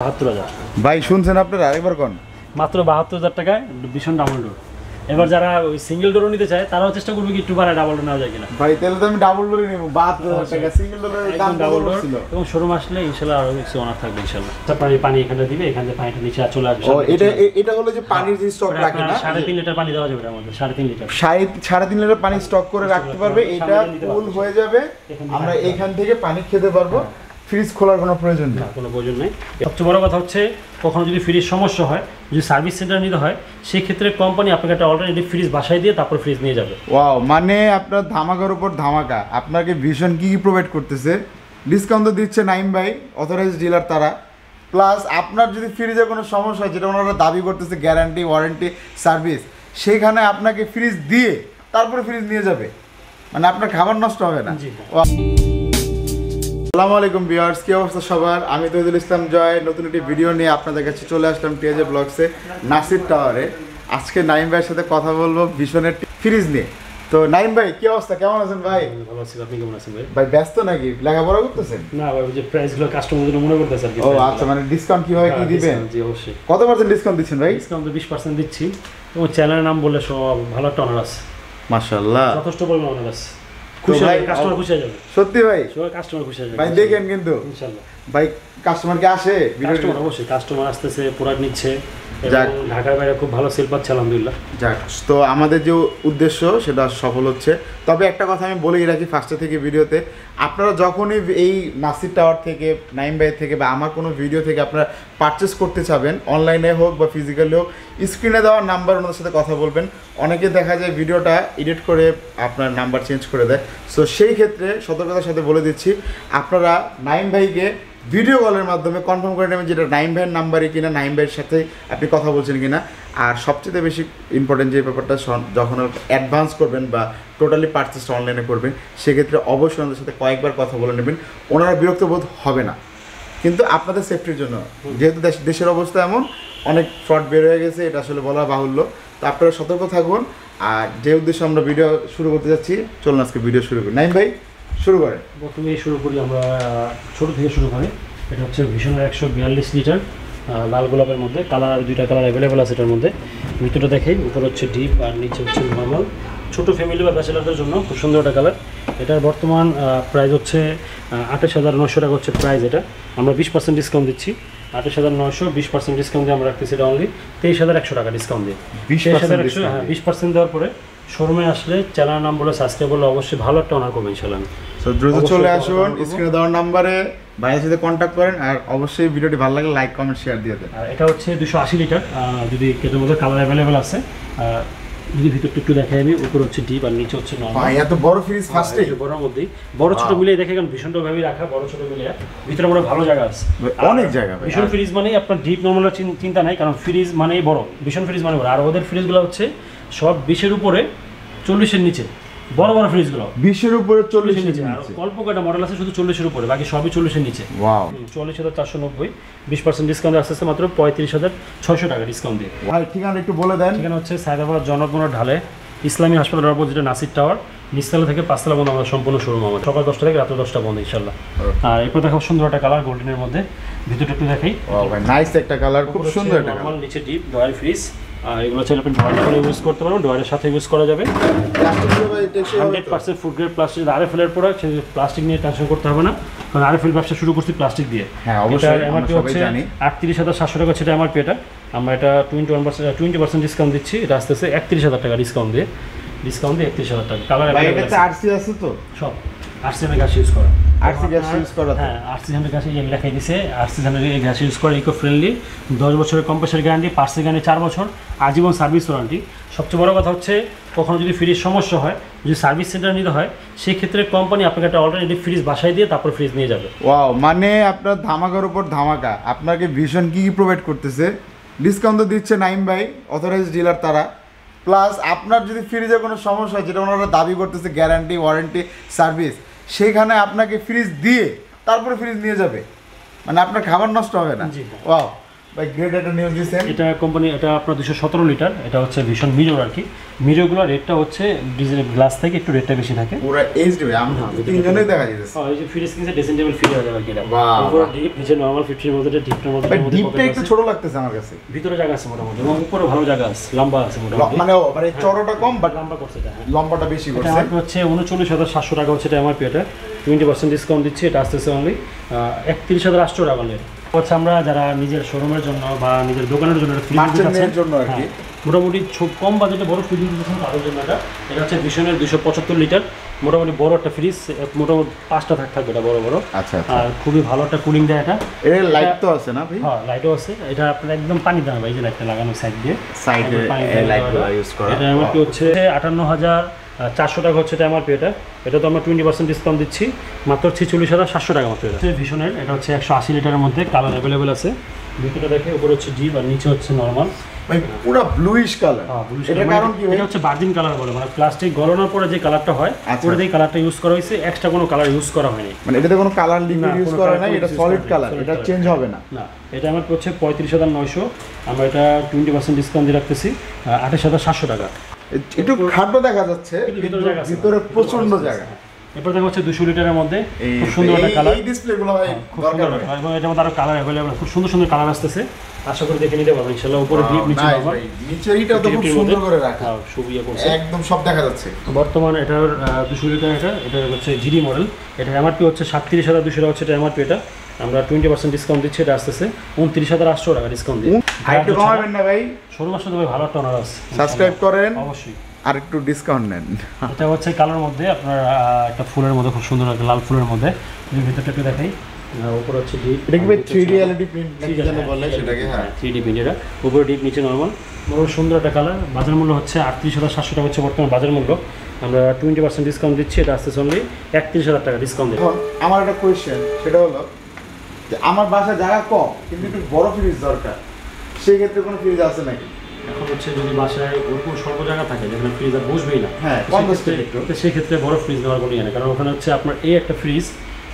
৭২,০০০ ভাই শুনছেন আপনারা আরেকবার কোন মাত্র ৭২,০০০ টাকায় ভীষণ ডাবল ডোর। এবার যারা ওই সিঙ্গেল ডোরও নিতে চায় তারাও চেষ্টা করবে কি একটু বাড়ায় ডাবল ডোর নেওয়া যায় কিনা। ভাই তাহলে তো আমি ডাবল ডোরই নেব ৭২,০০০ টাকা সিঙ্গেল ডোরের দাম ডাবল ডোর ছিল। এবং শোরুম আসলে ইনশাআল্লাহ আরো কিছু অনার থাকবে ইনশাআল্লাহ। তারপরে পানি এখানে দিবে, এখান থেকে পানিটা নিচে চলে আসবে। ও এটা হলো যে পানির যে স্টক রাখে না ৩.৫ লিটার পানি দেওয়া যাবে এর মধ্যে ৩.৫ লিটার ৩.৫ লিটার পানি স্টক করে রাখতে পারবে। এটা ফুল হয়ে যাবে, আমরা এখান থেকে পানি খেতে পারবো। ফ্রিজ খোলার কোনো প্রয়োজন নেই, কোনো প্রয়োজন নেই। সবচেয়ে বড় কথা হচ্ছে কখনো যদি ফ্রিজ সমস্যা হয়, যদি সার্ভিস সেন্টার নিতে হয়, সেই ক্ষেত্রে কোম্পানি আপনাকে একটা অল্টারনেটিভ ফ্রিজ বাসায় দিয়ে তারপর ফ্রিজ নিয়ে যাবে। ওয়াও, মানে আপনার ধামাকার উপর ধামাকা। আপনাকে ভীষণ কি প্রোভাইড করতেছে, ডিসকাউন্ট তো দিচ্ছে নাইম ভাই, অথরাইজড ডিলার তারা। প্লাস আপনার যদি ফ্রিজে কোনো সমস্যা হয়, যেটা ওনারা দাবি করতেছে গ্যারান্টি ওয়ারেন্টি সার্ভিস, সেইখানে আপনাকে ফ্রিজ দিয়ে তারপরে ফ্রিজ নিয়ে যাবে, মানে আপনার খাবার নষ্ট হবে না। আসসালামু আলাইকুম ভিউয়ার্স, কি অবস্থা সবার? আমি তহিদুল ইসলাম জয় নতুন একটি ভিডিও নিয়ে আপনাদের কাছে চলে আসলাম টিএজে ব্লগসে নাসির টাওয়ারে। আজকে নাইম ভাইয়ের সাথে কথা বলবো ভীষণের ফ্রিজ নিয়ে। তো নাইম ভাই কি অবস্থা, কেমন আছেন ভাই? ভালো আছি, আপনি কেমন আছেন ভাই? ভাই ব্যস্ত নাকি, লেখাপড়া করতেছেন? না ভাই, ওই যে প্রাইসগুলো কাস্টমারদের মনে করতেছে আর কি। ও আচ্ছা, মানে ডিসকাউন্ট কিভাবে কি দিবেন? জি অবশ্যই। কত পার্সেন্ট ডিসকাউন্ট দিচ্ছেন ভাই? ডিসকাউন্ট তো 20% দিচ্ছি এবং চ্যানেলের নাম বললে সব ভালো একটা অনার আছে, মাশাআল্লাহ যথেষ্ট পরিমাণ অনার আছে। খুশি ভাই, হবে, কাস্টমার খুশি হয়ে যাবে। সত্যি ভাই? সবাই কাস্টমার খুশি হয়ে যাবে ভাই দেখেন কিন্তু ইনশাআল্লাহ। ভাই কাস্টমার কি আসে? কাস্টমার অবশ্যই, কাস্টমার আসতেছে, প্রোডাক্ট নিচ্ছে যাক। এবং ঢাকার বাইরে খুব ভালো সেল পাচ্ছে আলহামদুলিল্লাহ। যাক, তো আমাদের যে উদ্দেশ্য সেটা সফল হচ্ছে। তবে একটা কথা আমি বলেই রাখি ফার্স্টে থেকে ভিডিওতে, আপনারা যখনই এই নাসির টাওয়ার থেকে, নাইম ভাই থেকে বা আমার কোনো ভিডিও থেকে আপনারা পারচেস করতে চাবেন, অনলাইনে হোক বা ফিজিক্যালি হোক, স্ক্রিনে দেওয়ার নাম্বার ওনাদের সাথে কথা বলবেন। অনেকে দেখা যায় ভিডিওটা এডিট করে আপনার নাম্বার চেঞ্জ করে দেয়। সো সেই ক্ষেত্রে সতর্কতার সাথে বলে দিচ্ছি, আপনারা নাইম ভাইকে ভিডিও কলের মাধ্যমে কনফার্ম করে নেবেন যেটা নাইম ভাইয়ের নাম্বারই কিনা, নাইম ভাইয়ের সাথে আপনি কথা বলছেন কিনা। আর সবচেয়ে বেশি ইম্পর্টেন্ট যে ব্যাপারটা, যখন অ্যাডভান্স করবেন বা টোটালি পারচেসটা অনলাইনে করবেন, সেক্ষেত্রে অবশ্যই ওনাদের সাথে কয়েকবার কথা বলে নেবেন। ওনারা বিরক্ত বোধ হবে না, কিন্তু আপনাদের সেফটির জন্য, যেহেতু দেশের অবস্থা এমন, অনেক ফ্রড বের হয়ে গেছে, এটা আসলে বলা বাহুল্য। তো আপনারা সতর্ক থাকুন। আর যে উদ্দেশ্যে আমরা ভিডিও শুরু করতে যাচ্ছি, চলুন আজকে ভিডিও শুরু করি। নাইম ভাই শুরু করেন। প্রথমে শুরু করি আমরা ছোটো থেকে শুরু করি। এটা হচ্ছে ভীষণের 142 লিটার লাল গোলাপের মধ্যে, কালার দুইটা কালার অ্যাভেলেবেল আছে এটার মধ্যে। ভিতরটা দেখেই, উপর হচ্ছে ডিপ আর নিচে হচ্ছে নর্মাল। ছোটো ফ্যামিলি বা ব্যাচেলারদের জন্য খুব সুন্দর একটা কালার। এটার বর্তমান প্রাইস হচ্ছে 28,900 টাকা হচ্ছে প্রাইস। এটা আমরা 20% ডিসকাউন্ট দিচ্ছি। 28,900, 20% ডিসকাউন্ট দিয়ে আমরা রাখতেছি এটা অনলি 23,100 টাকা ডিসকাউন্ট দিয়ে। 23,100, হ্যাঁ 20% দেওয়ার পরে শোরুমে আসলে চ্যানেল নাম বলে সাবস্ক্রাইব করলে অবশ্যই ভালো একটা অনার করবেন ইনশাআল্লাহ। তো দ্রুত চলে আসুন, স্ক্রিনে দেওয়ার নাম্বারে ভাইয়ের সাথে কন্ট্যাক্ট করেন। আর অবশ্যই ভিডিওটি ভালো লাগলে লাইক কমেন্ট শেয়ার দিয়ে দেন। আর এটা হচ্ছে 280 লিটার, যদি কেটের মধ্যে কালার অ্যাভেলেবেল আছে। যদি ভিতরটা একটু দেখাই আমি, উপর হচ্ছে ডিপ আর নিচে হচ্ছে নরমাল। ভাই এত বড় ফ্রিজ ফার্স্টে বড়র মধ্যেই বড় ছোট মিলিয়ে দেখে, কারণ ভীষণটা ভাবে রাখা, বড় ছোট মিলিয়ে ভিতরে বড় ভালো জায়গা আছে, অনেক জায়গা। ভাই ভীষণ ফ্রিজ মানেই আপনার ডিপ নরমালের চিন্তা নাই, কারণ ফ্রিজ মানেই বড়, ভীষণ ফ্রিজ মানে বড়। আর ওদের ফ্রিজগুলো হচ্ছে সব 20-এর উপরে 40-এর নিচে, বড় বড় ফ্রিজগুলো 20-এর উপরে 40-এর নিচে। আর অল্প কয়টা মডেল আছে শুধু 40-এর উপরে, বাকি সবই 40-এর নিচে। ওয়াও, 44,490, 20% ডিসকাউন্ট আসছে মাত্র 35,600 টাকা ডিসকাউন্ট দিয়ে। ভাই ঠিকানা একটু বলে দেন। এখানে হচ্ছে সায়দাবাদ জনগণের ঢালে ইসলামী হাসপাতালের অপোজিটে নাসির টাওয়ার, নিচতলা থেকে 5তলা বন্ধ আমাদের সম্পূর্ণ শোরুম, আমাদের সকাল 10টা থেকে রাত 10টা বন্ধ ইনশাআল্লাহ। আর এরপর দেখো সুন্দর একটা কালার গোল্ডেনের মধ্যে, ভিতরটা একটু দেখাই। ও ভাই নাইস একটা কালার, খুব সুন্দর একটা নরমাল, নিচে ডিপ ডয়ার ফ্রিজ। আর এগুলো চাইলে আপনি ডয়ার করে ইউজ করতে পারবেন, ডয়ারের সাথে ইউজ করা যাবে। 100% ফুড গ্রেড প্লাস্টিক। আরএফএল এর প্রোডাক্ট, সেই প্লাস্টিক নিয়ে টেনশন করতে হবে না, কারণ আরএফএল ব্যবসা শুরু করছি প্লাস্টিক দিয়ে। হ্যাঁ অবশ্যই, আমরা সবাই জানি 38,700 টাকা সেটা এমআরপি। এটা আমরা এটা 20% ডিসকাউন্ট দিচ্ছি, এটা আসতেছে 31,000 টাকা ডিসকাউন্ট দিয়ে 31,000 টাকা। কালার ভাই এটাতে আরসি আছে তো? সব আরসিএমের গ্যাস ইউজ করা, আরসি গ্যাস ইউজ করা। হ্যাঁ আরসিএমের গ্যাস লেখাই দিছে, আরসিএমের গ্যাস ইউজ করে, ইকো ফ্রেন্ডলি, 10 বছরের কম্প্রেসার গ্যারান্টি, পার্সেল গ্যারান্টি 4 বছর, আজীবন সার্ভিস ওয়ারেন্টি। সবচেয়ে বড় কথা হচ্ছে কখনো যদি ফ্রিজ সমস্যা হয়, যদি সার্ভিস সেন্টার নিতে হয়, সেই ক্ষেত্রে কোম্পানি আপনাকে একটা অল্টারনেটিভ ফ্রিজ বাসায় দিয়ে তারপর ফ্রিজ নিয়ে যাবে। ওয়াও, মানে আপনার ধামাকার উপর ধামাকা। আপনাকে ভীষণ কি প্রোভাইড করতেছে, ডিসকাউন্ট তো দিচ্ছে নাইম ভাই, অথরাইজড ডিলার তারা। প্লাস আপনার যদি ফ্রিজে কোনো সমস্যা হয়, যেটা ওনারা দাবি করতেছে গ্যারান্টি ওয়ারেন্টি সার্ভিস, সেইখানে আপনাকে ফ্রিজ দিয়ে তারপরে ফ্রিজ নিয়ে যাবে, মানে আপনার খাবার নষ্ট হবে না। ওয়াও, ভাই গ্রেড এটা নিয়ে দিয়েছেন? এটা কোম্পানি, এটা আপনার 217 লিটার, এটা হচ্ছে ভীষণ মিরর আর কি। মিররগুলোর রেটটা হচ্ছে ডিজেল গ্লাস থেকে একটু রেটটা বেশি থাকে। পুরো এইচডি ভাই, আমরা তিনজনেই দেখা যাচ্ছে। এই যে ফ্রি স্ক্রিনে ড্রেসিং টেবিল ফ্রি হয়ে যাবে এটা। বাহ, উপরে ডিপ, নিচে নরমাল 50 এর মধ্যে, ডিপটার মধ্যে ভাই ডিপটা একটু ছোট লাগতেছে আমার কাছে। ভিতরে জায়গা আছে মোটামুটি, এবং উপরে ভালো জায়গা আছে, লম্বা আছে মোটামুটি। মানে চড়াটা কম বাট লম্বা করছে এটা, হ্যাঁ লম্বাটা বেশি এটা করছে। আমার হচ্ছে 39,700 টাকা হচ্ছে এটা এমআরপি। এটা 20% ডিসকাউন্ট দিচ্ছি, এটা আসতেছে অনলি 31,800 টাকা অনলি। হচ্ছে আমরা যারা নিজের শোরুমের জন্য বা নিজের দোকানের জন্য ফ্রিজ মার্চেন্টের জন্য আর কি, মোটামুটি কম বাজেটে বড় ফ্রিজ দিচ্ছেন তাদের জন্য এটা। এটা হচ্ছে ভিশনের 275 লিটার, মোটামুটি বড় একটা ফ্রিজ, মোটামুটি 5টা থাকবে এটা বড় বড়। আচ্ছা আচ্ছা। আর খুবই ভালো একটা কুলিং দেয় এটা। এর লাইট তো আছে না ভাই? হ্যাঁ লাইটও আছে, এটা আপনার একদম পানি দাম ভাই, যে লাইটটা লাগানো সাইড দিয়ে, সাইডে লাইটগুলো ইউজ করা। এটা এমআরপি হচ্ছে 58,400 টাকা হচ্ছে এটা এমআরপি। এটা তো আমরা 20% ডিসকাউন্ট দিচ্ছি, মাত্র 46,700 টাকা মাত্র। এটা ভিশনের, এটা হচ্ছে 180 লিটারের মধ্যে, কালার অ্যাভেলেবেল আছে। ভিতরে দেখে উপরে হচ্ছে ডিপ আর নিচে হচ্ছে নরমাল। ভাই পুরো ব্লুইশ কালার, এটা কারণ কি ভাই? এটা হচ্ছে ভার্জিন কালার বলে, মানে প্লাস্টিক গলানোর পরে যে কালারটা হয় আচ্ছা। পুরো এই কালারটা ইউজ করা হয়েছে, এক্সট্রা কোনো কালার ইউজ করা হয়নি। মানে এটাতে কোনো কালার লিকুইড না, ইউজ কোনো করা colour নাই, এটা use সলিড করা কালার, solid এটা color। চেঞ্জ হবে না। না, এটা আমার হচ্ছে 35,900, আমরা এটা 20% ডিসকাউন্ট দিয়ে রাখতেছি 28,700 টাকা। একটু খাদ্য দেখা যাচ্ছে, কিন্তু ভিতরে জায়গা আছে, ভিতরে প্রচন্ড জায়গা। এরপর দেখা হচ্ছে 200 লিটারের মধ্যে খুব সুন্দর একটা কালার, এই ডিসপ্লেগুলো ভাই খুব দরকার সুন্দর, হয়। এবং এটার মধ্যে আরো কালার অ্যাভেলেবল, খুব সুন্দর সুন্দর কালার আসতেছে, আশা করি দেখে নিতে পারবেন ইনশাআল্লাহ। উপরে ডিপ, নিচে Nice নরমাল, ভাই, নিচের এইটা তো খুব সুন্দর করে রাখা, সুবিয়া করছে, একদম সব দেখা যাচ্ছে। বর্তমানে এটার 200 লিটার, এটা হচ্ছে জিডি মডেল, এটা এমআরপি হচ্ছে 37,200 টাকা হচ্ছে এটা এমআরপি। এটা আমরা 20% ডিসকাউন্ট দিচ্ছি, এটা আসতেছে 29,800 টাকা ডিসকাউন্ট দিয়ে। হাইট কমাবেন না ভাই? শোরুম আসলে ভাই ভালো একটা অনার আছে, সাবস্ক্রাইব করেন অবশ্যই। আর একটু ডিসকাউন্ট নেন। এটা হচ্ছে কালার মধ্যে আপনার একটা ফুলের মধ্যে, খুব সুন্দর একটা লাল ফুলের মধ্যে, যদি ভিতরটা একটু দেখাই। উপরে হচ্ছে ডিপ, এটা কি ভাই 3D এলইডি প্রিন্ট নাকি যেন বলে সেটাকে? হ্যাঁ 3D প্রিন্ট, এটা উপরে ডিপ, নিচে নরমাল, বড় সুন্দর একটা কালার। বাজার মূল্য হচ্ছে 38,700 টাকা হচ্ছে বর্তমান বাজার মূল্য, আমরা 20% ডিসকাউন্ট দিচ্ছি, এটা আসতেছে অনলি 31,000 টাকা ডিসকাউন্ট দিয়ে। এখন আমার একটা কোয়েশ্চেন, সেটা হলো যে আমার বাসা জায়গা কম কিন্তু একটু বড় ফ্রিজ দরকার, সেই ক্ষেত্রে কোনো ফ্রিজ আছে নাকি? এখন হচ্ছে যদি বাসায় ওরকম স্বল্প জায়গা থাকে যেখানে ফ্রিজ আর বসবেই না, হ্যাঁ, তো সেই ক্ষেত্রে বড় ফ্রিজ নেওয়ার কোনো ইয়ে নেই, কারণ ওখানে হচ্ছে আপনার এই একটা ফ্রিজ,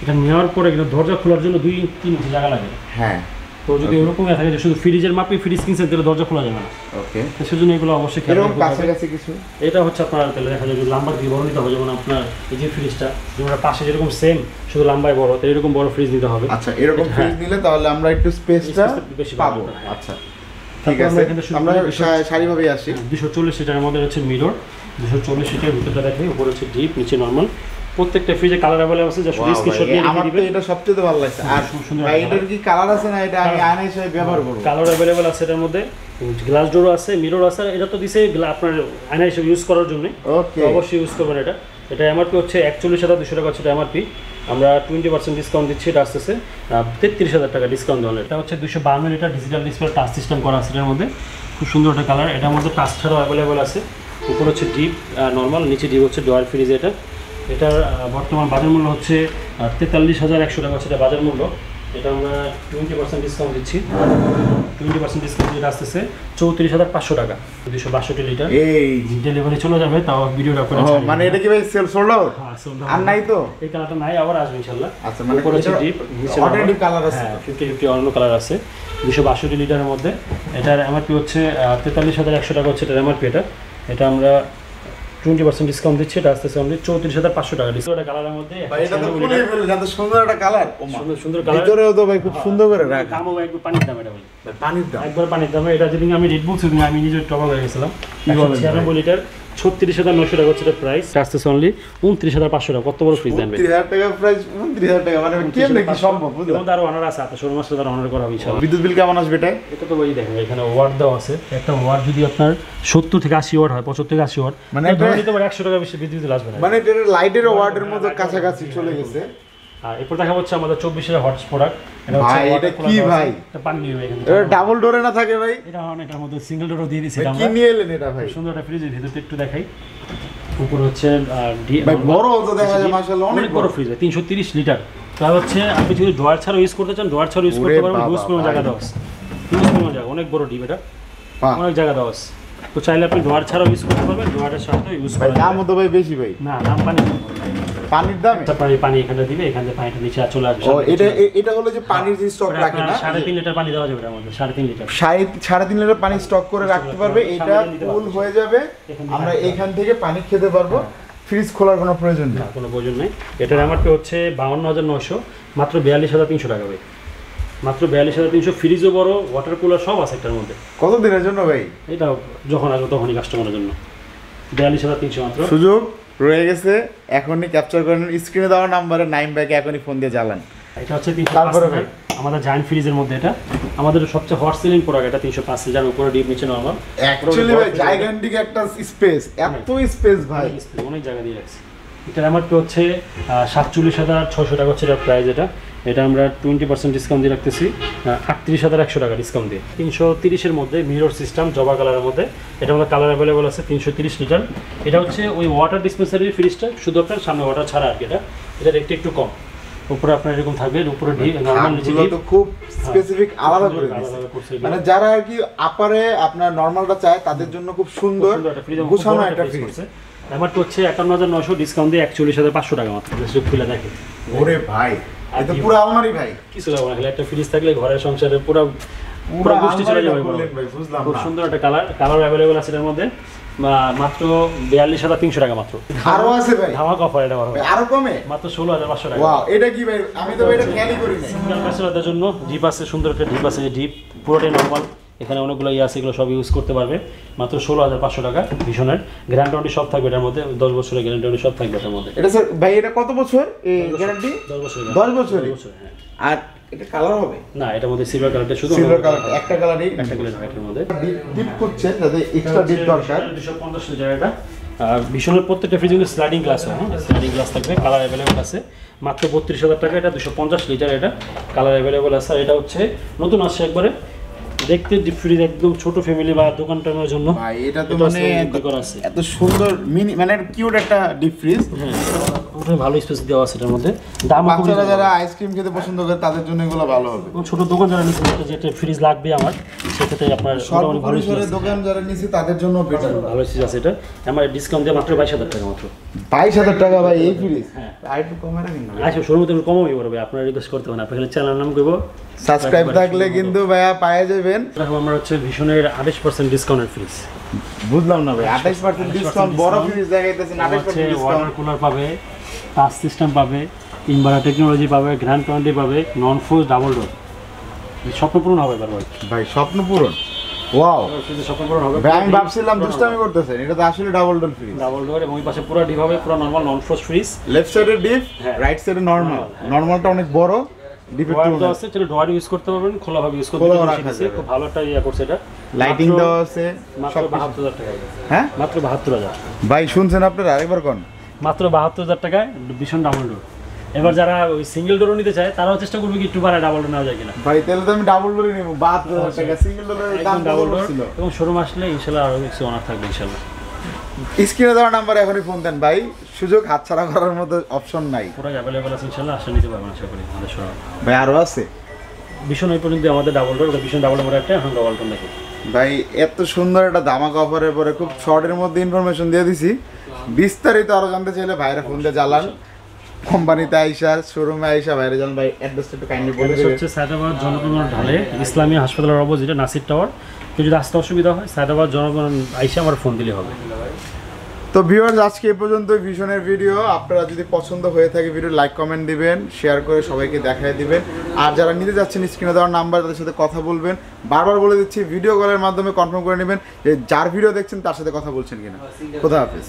এটা নেওয়ার পরে কিন্তু দরজা খোলার জন্য 2-3 ইঞ্চি জায়গা লাগে। হ্যাঁ, তো যদি এরকম থাকে যে শুধু ফ্রিজের মাপে ফ্রিজ কিনছেন তাহলে দরজা খোলা যাবে না, ওকে। তো সেজন্য এগুলো অবশ্যই খেয়াল এরকম রাখতে হবে। কাছাকাছি কিছু এটা হচ্ছে আপনার তাহলে দেখা যায় যদি লাম্বা দিয়ে বড় নিতে হবে, যেমন আপনার এই যে ফ্রিজটা যেমন পাশে যেরকম সেম শুধু লাম্বায় বড়, তো এরকম বড় ফ্রিজ নিতে হবে। আচ্ছা, এরকম ফ্রিজ নিলে তাহলে আমরা একটু স্পেসটা বেশি পাবো। পাবো, হ্যাঁ। আচ্ছা ঠিক আছে, আমরা সারিভাবেই আসি। 240 লিটারের মধ্যে হচ্ছে মিরর, 240 লিটারের ভিতরটা দেখে, উপরে হচ্ছে ডিপ, নিচে নরমাল, প্রত্যেকটা ফ্রিজে কালার अवेलेबल আছে, যা শুধু স্ক্রিনশট নিয়ে আমার তো দিবেন। এটা সবচেয়ে ভালো লাগছে। আর সুন্দর ভাই এটার কি কালার আছে না? এটা আমি আয়না হিসেবে ব্যবহার করব। কালার अवेलेबल আছে এটার মধ্যে, গ্লাস ডোরও আছে, মিরর আছে, এটা তো দিছে আপনার আয়না হিসেবে ইউজ করার জন্য, ওকে, অবশ্যই ইউজ করবেন এটা। এটা এমআরপি হচ্ছে 41,200 টাকা হচ্ছে এটা এমআরপি, আমরা 20% ডিসকাউন্ট দিচ্ছি, এটা আসতেছে 33,000 টাকা ডিসকাউন্ট দেওয়া। এটা হচ্ছে 252 litre digital display touch system করা আছে এটার মধ্যে, খুব সুন্দর একটা কালার। এটার মধ্যে টাচ ছাড়াও अवेलेबल আছে, উপরে হচ্ছে ডিপ নরমাল, নিচে ডিপ হচ্ছে ডুয়াল ফ্রিজ। এটার বর্তমান বাজার মূল্য হচ্ছে 43,100 টাকা হচ্ছে এটা বাজার মূল্য। এটা আমরা 20% ডিসকাউন্ট দিচ্ছি, 20% ডিসকাউন্ট দিয়ে আসতেছে 34,500 টাকা, 262 লিটার। এই ডেলিভারি চলে যাবে, তাও ভিডিওটা করে মানে এটা কি ভাই সেল সোল্ড আউট? হ্যাঁ, sold out। আর নাই তো? এই কালারটা নাই, আবার আসবে ইনশাআল্লাহ। আচ্ছা, মানে উপরে হচ্ছে ডিপ, নিচে অলরেডি কালার আছে, 50-50 অন্য কালার আছে, 262 লিটারের মধ্যে। এটার এমআরপি হচ্ছে 43,100 টাকা হচ্ছে এটার এমআরপি। এটা আমরা 20% ডিসকাউন্ট দিচ্ছি, এটা আসতেছে অনলি 34,500 টাকা ডিসকাউন্ট। কালারের মধ্যে ভাই এটা তো খুলে ফেলে যত সুন্দর একটা কালার, সুন্দর সুন্দর কালার, ভিতরেও তো ভাই খুব সুন্দর করে রাখা। দামও একবার পানির দাম, এটা ভাই পানির দাম একবার পানির দামে। এটা যেদিন আমি রেড বুক সেদিন আমি নিজে টবা হয়ে গেছিলাম। কি বলেন? 96 লিটার 36,900 টাকা হচ্ছে এটা প্রাইস, আসতেছে অনলি 29,500 টাকা। কত বড় ফ্রিজ দেনবে? 30,000 টাকা প্রাইস, 29,000 টাকা, মানে কেমনে কি সম্ভব? বুঝলাম। এর মধ্যে আরো অনার আছে, আপনার শোরুম আসলে অনার করা হবে ইনশাআল্লাহ। বিদ্যুৎ বিল কেমন আসবে এটা? এটা তো ওই দেখেন এখানে ওয়াট দেওয়া আছে, একটা ওয়াট যদি আপনার 70 থেকে 80 ওয়াট হয়, 75 থেকে 80 ওয়াট, মানে ধরে নিতে পারে 100 টাকা বেশি বিদ্যুৎ বিল আসবে না। মানে এটা লাইটের ওয়ার্ডের মধ্যে কাছাকাছি চলে গেছে। আর এরপর দেখা হচ্ছে আমাদের 24 হট প্রোডাক্ট। এটা হচ্ছে ভাই, এটা কি ভাই? এটা পানি নিয়ে এখানে, এটা ডাবল ডোরে না থাকে ভাই? এটা হন, এটার মধ্যে সিঙ্গেল ডোরও দিয়ে দিয়েছি ভাই আমরা। কি নিয়ে এলেন এটা ভাই? সুন্দর একটা ফ্রিজের ভিতরটা একটু দেখাই। উপরে হচ্ছে ভাই বড় তো দেখা যায় মাশাআল্লাহ, অনেক বড় ফ্রিজ, 330 লিটার। তার হচ্ছে আপনি যদি ড্রয়ার ছাড়া ইউজ করতে চান, ড্রয়ার ছাড়া ইউজ করতে পারবেন। ইউজ করুন জায়গা দাও, ইউজ করুন জায়গা, অনেক বড় ডিপ, এটা অনেক জায়গা দাও। তো চাইলে আপনি ড্রয়ার ছাড়াও ইউজ করতে পারবেন, ড্রয়ারের সাথে ইউজ ভাই করতে দাম তো ভাই বেশি ভাই। না, দাম পানি পানির দামে? পানি এখানে দিবে, এখান থেকে পানিটা নিচে চলে আসবে। ও এটা হলো যে পানির যে স্টক রাখে না, 3.5 লিটার পানি দেওয়া যাবে এর মধ্যে, 3.5 লিটার 3.5 লিটার পানি স্টক করে রাখতে পারবে। এটা ফুল হয়ে যাবে, আমরা এখান থেকে পানি খেতে পারবো, ফ্রিজ খোলার কোনো প্রয়োজন নেই। কোনো প্রয়োজন নেই। এটার এমআরপি হচ্ছে 52,900, মাত্র 42,300 টাকা ভাই, মাত্র 42,300। ফ্রিজও বড়, ওয়াটার কুলার সব আছে এটার মধ্যে। কত দিনের জন্য ভাই? এটা যখন আসবে তখনই কাস্টমারের জন্য। 42,300 মাত্র। সুযোগ রয়ে গেছে, এখনই ক্যাপচার করেন, স্ক্রিনে দেওয়া নাম্বারে নাইম ভাইকে এখনই ফোন দিয়ে জ্বালান। এটা হচ্ছে 305 লিটার আমাদের জায়ান্ট ফ্রিজের মধ্যে। এটা আমাদের সবচেয়ে হট সেলিং প্রোডাক্ট। এটা 305 লিটার, উপরে ডিপ, নিচে নরমাল। অ্যাকচুয়ালি ভাই জাইগান্টিক একটা স্পেস, এত স্পেস ভাই, অনেক জায়গা দিয়ে রাখছি। এটার এমআরপি হচ্ছে 47,600 টাকা হচ্ছে এটার প্রাইস। এটা আমরা 20% ডিসকাউন্ট দিয়ে রাখতেছি, 38,100 টাকা ডিসকাউন্ট দিয়ে। 330-এর মধ্যে মিরর সিস্টেম, জবা কালারের মধ্যে। এটা আমাদের কালার অ্যাভেলেবল আছে 330 লিটার। এটা হচ্ছে ওই ওয়াটার ডিসপেন্সারির ফ্রিজটা, শুধু আপনার সামনে ওয়াটার ছাড়া আর কি। এটা রেটটা একটু কম। উপরে আপনার এরকম থাকবে, উপরে নরমাল, নিচে ডিপ। তো খুব স্পেসিফিক আলাদা করে দিয়েছে, মানে যারা আর কি আপারে আপনার নরমালটা চায় তাদের জন্য খুব সুন্দর গোছানো একটা ফ্রিজ। এমআরপি হচ্ছে 51,900, ডিসকাউন্ট দিয়ে 41,500 টাকা মাত্র। খুলে দেখে, ওরে ভাই এটা পুরো আলমারি ভাই, কিছু লাগবে না, একটা ফ্রিজ থাকলে ঘরের সংসারে পুরো গোষ্ঠী চলে যাবে। খুব সুন্দর একটা কালার অ্যাভেলেবল আছে এর মধ্যে, মাত্র 42,300 টাকা মাত্র। আরো আছে ভাই, ধামাকা অফার এটা আরো কমে, মাত্র 16,500 টাকা। ওয়াও, এটা কি ভাই? আমি তো এটা খেয়ালই করি নাই। সিঙ্গেল কাস্টমারদের জন্য ডিপ আছে, সুন্দর একটা ডিপ আছে, ডিপ পুরোটাই নরমাল। এখানে অনেকগুলো আছে, এগুলো সব ইউজ করতে পারবে, মাত্র 16,500 টাকা। ভীষণের গ্যারান্টি সব থাকবে এটার মধ্যে, 10 বছরের গ্যারান্টি সব থাকবে এটার মধ্যে। এটা স্যার ভাই এটা কত বছর এই গ্যারান্টি? 10 বছর। 10 বছর, হ্যাঁ। আর এটা কালার হবে না, এটার মধ্যে সিলভার কালারটা, শুধু সিলভার কালার, একটা কালারই, একটা কালার হোয়াইটের মধ্যে। ডিপ করছে যাতে এক্সট্রা ডিপ দরকার। 250 লিটার এটা। আর ভীষণের প্রত্যেকটা ফ্রিজ কিন্তু স্লাইডিং গ্লাস হয়, হ্যাঁ, স্লাইডিং গ্লাস থাকবে, কালার অ্যাভেলেবল আছে, মাত্র 32,000 টাকা। এটা 250 লিটার, এটা কালার অ্যাভেলেবল আছে। আর এটা হচ্ছে নতুন আসছে একবারে, দেখতে ডিপ ফ্রিজ, একদম ছোট ফ্যামিলি বা দোকান টানোর জন্য। ভাই এটা তো মানে এত সুন্দর মিনি, মানে কিউট একটা ডিপ ফ্রিজ। হ্যাঁ, ওটা ভালো স্পেস দেওয়া আছে এটার মধ্যে। দাম বাচ্চারা যারা আইসক্রিম খেতে পছন্দ করে তাদের জন্য এগুলো ভালো হবে। ছোট দোকান যারা নিচ্ছে, যেটা ফ্রিজ লাগবে আমার, সেক্ষেত্রে আপনার সর্বপরিসরে দোকান যারা নিচ্ছে তাদের জন্য বেটার, ভালো স্পেস আছে। এটা আমার ডিসকাউন্ট দিয়ে মাত্র 22,000 টাকা মাত্র। 22,000 টাকা ভাই এই ফ্রিজ? হ্যাঁ, আর একটু কমে রাখেন না। আচ্ছা, শোরুমে তুমি কমই করবে, আপনারা রিকোয়েস্ট করতে হবে না, আপনি খালি চ্যানেল নাম করবো, সাবস্ক্রাইব থাকলে কিন্তু ভাইয়া পাওয়া যাবেন। দেখো আমরা হচ্ছে ভীষণের 28% ডিসকাউন্টের ফ্রিজ। বুঝলাম না ভাই, 28% ডিসকাউন্ট, বড় ফ্রিজ দেখাইতেছেন 28% ডিসকাউন্ট। ওয়াটার কুলার পাবে, টাচ সিস্টেম পাবে, ইনভার্টার টেকনোলজি পাবে, গ্র্যান্ড ওয়ারেন্টি পাবে, নন ফোর্স ডাবল ডোর। স্বপ্ন পূরণ হবে এবার ভাই, স্বপ্ন পূরণ। ওয়াও, স্বপ্ন পূরণ হবে। ভাই আমি ভাবছিলাম দুষ্টামি করতেছেন, এটা তো আসলে double door fridge. Double door, এবং ওই পাশে পুরো ডিপ হবে, পুরো নরমাল নন ফ্রস্ট ফ্রিজ। লেফট সাইডে ডিপ, রাইট সাইডে নরমাল। নরমালটা অনেক বড়, ডিপের তো আছে, চলো ডোয়ার ইউজ করতে পারবেন, খোলা ভাবে ইউজ করতে পারবেন। খুব ভালো একটা ইয়া করছে এটা। লাইটিং দেওয়া আছে, মাত্র 72,000 টাকা। হ্যাঁ, মাত্র 72,000। ভাই শুনছেন আপনারা? আরেকবার কোন? মাত্র 72,000 টাকায় ভীষণ ডাবল ডোর। এবার যারা ওই সিঙ্গেল ডোরও নিতে চায়, তারাও চেষ্টা করবে কি একটু বাড়ায় ডাবল ডোর নেওয়া যায় কিনা। ভাই তাহলে তো আমি ডাবল ডোরই নেব, 72,000 টাকা। সিঙ্গেল ডোরের দাম ডাবল ডোর ছিল। এবং শোরুম আসলে ইনশাআল্লাহ আরো কিছু অনার থাকবে ইনশাআল্লাহ। স্ক্রিনে দেওয়া নাম্বারে এখনই ফোন দেন ভাই, সুযোগ হাতছাড়া করার মতো অপশন নাই। পুরো অ্যাভেলেবল আছে ইনশাআল্লাহ, আসলে নিতে পারবেন আশা করি আমাদের শোরুম। ভাই আরো আছে ভীষণ ওই পর্যন্ত আমাদের ডাবল ডোর, ভীষণ ডাবল ডোর একটা, এখন ডাবল ডোর দেখো ভাই। এত সুন্দর একটা ধামাকা অফারের পরে খুব শর্টের মধ্যে ইনফরমেশন দিয়ে দিছি। বিস্তারিত আরো জানতে চাইলে ভাইরা ফোন দিয়ে জ্বালান। কোম্পানিতে আইসা, শোরুমে আইসা ভাইরা জান। ভাই অ্যাড্রেসটা একটু কাইন্ডলি বলে দিবেন। হচ্ছে সায়দাবাদ জনগণ ঢালে ইসলামী হাসপাতালের অপোজিটে নাসির টাওয়ার। কেউ যদি আসতে অসুবিধা হয়, সায়দাবাদ জনগণ আইসা আমার ফোন দিলে হবে। তো ভিউয়ার্স, আজকে এই পর্যন্ত ভীষণের ভিডিও। আপনারা যদি পছন্দ হয়ে থাকে ভিডিও লাইক কমেন্ট দিবেন, শেয়ার করে সবাইকে দেখায় দিবেন। আর যারা নিতে যাচ্ছেন স্ক্রিনে দেওয়ার নাম্বার, তাদের সাথে কথা বলবেন। বারবার বলে দিচ্ছি, ভিডিও কলের মাধ্যমে কনফার্ম করে নেবেন যে যার ভিডিও দেখছেন তার সাথে কথা বলছেন কিনা। খোদা হাফেজ।